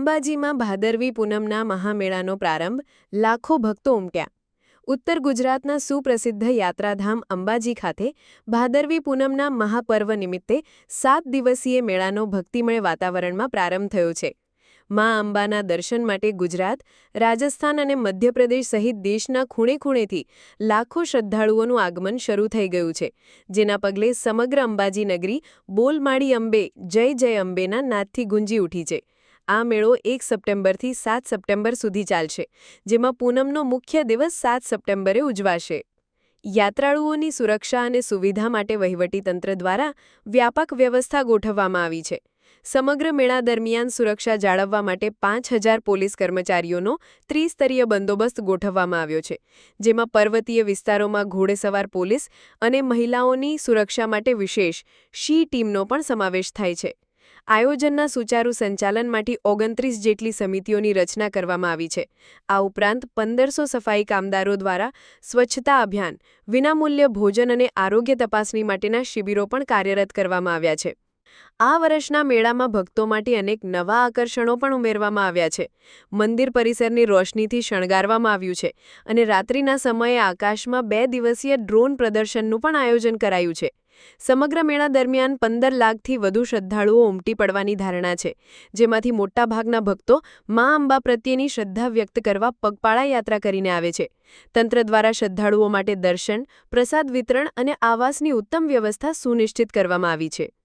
અંબાજીમાં ભાદરવી પૂનમના મહામેળાનો પ્રારંભ, લાખો ભક્તો ઉમટ્યા. ઉત્તર ગુજરાતના સુપ્રસિદ્ધ યાત્રાધામ અંબાજી ખાતે ભાદરવી પૂનમના મહાપર્વ નિમિત્તે 7 દિવસીય મેળાનો ભક્તિમય વાતાવરણમાં પ્રારંભ થયો છે. મા અંબાના દર્શન માટે ગુજરાત, રાજસ્થાન અને મધ્યપ્રદેશ સહિત દેશના ખૂણે-ખૂણેથી લાખો શ્રદ્ધાળુઓનું આગમન શરૂ થઈ ગયું છે, જેના પગલે સમગ્ર અંબાજી નગરી બોલ માડી અંબે, જય જય અંબેના નાદથી ગુંજી ઉઠી છે. આ મેળો 1 સપ્ટેમ્બરથી 7 સપ્ટેમ્બર સુધી ચાલશે, જેમાં પૂનમનો મુખ્ય દિવસ 7 સપ્ટેમ્બરે ઉજવાશે. યાત્રાળુઓની સુરક્ષા અને સુવિધા માટે વહીવટીતંત્ર દ્વારા વ્યાપક વ્યવસ્થા ગોઠવવામાં આવી છે. સમગ્ર મેળા દરમિયાન સુરક્ષા જાળવવા માટે 5000 પોલીસ કર્મચારીઓનો ત્રિસ્તરીય બંદોબસ્ત ગોઠવવામાં આવ્યો છે, જેમાં પર્વતીય વિસ્તારોમાં ઘોડેસવાર પોલીસ અને મહિલાઓની સુરક્ષા માટે વિશેષ શી ટીમનો પણ સમાવેશ થાય છે. આયોજનના સુચારુ સંચાલન માટે 29 જેટલી સમિતિઓની રચના કરવામાં આવી છે. આ ઉપરાંત 1500 સફાઈ કામદારો દ્વારા સ્વચ્છતા અભિયાન, વિનામૂલ્ય ભોજન અને આરોગ્ય તપાસણી માટેના શિબિરો પણ કાર્યરત કરવામાં આવ્યા છે. આ વર્ષના મેળામાં ભક્તો માટે અનેક નવા આકર્ષણો પણ ઉમેરવામાં આવ્યા છે. મંદિર પરિસરની રોશનીથી શણગારવામાં આવ્યું છે અને રાત્રિના સમયે આકાશમાં 2 દિવસીય ડ્રોન પ્રદર્શનનું પણ આયોજન કરાયું છે. સમગ્ર મેળા દરમિયાન 15 લાખથી વધુ શ્રદ્ધાળુઓ ઉમટી પડવાની ધારણા છે, જેમાંથી મોટાભાગના ભક્તો મા અંબા પ્રત્યેની શ્રદ્ધા વ્યક્ત કરવા પગપાળા યાત્રા કરીને આવે છે. તંત્ર દ્વારા શ્રદ્ધાળુઓ માટે દર્શન, પ્રસાદ વિતરણ અને આવાસની ઉત્તમ વ્યવસ્થા સુનિશ્ચિત કરવામાં આવી છે.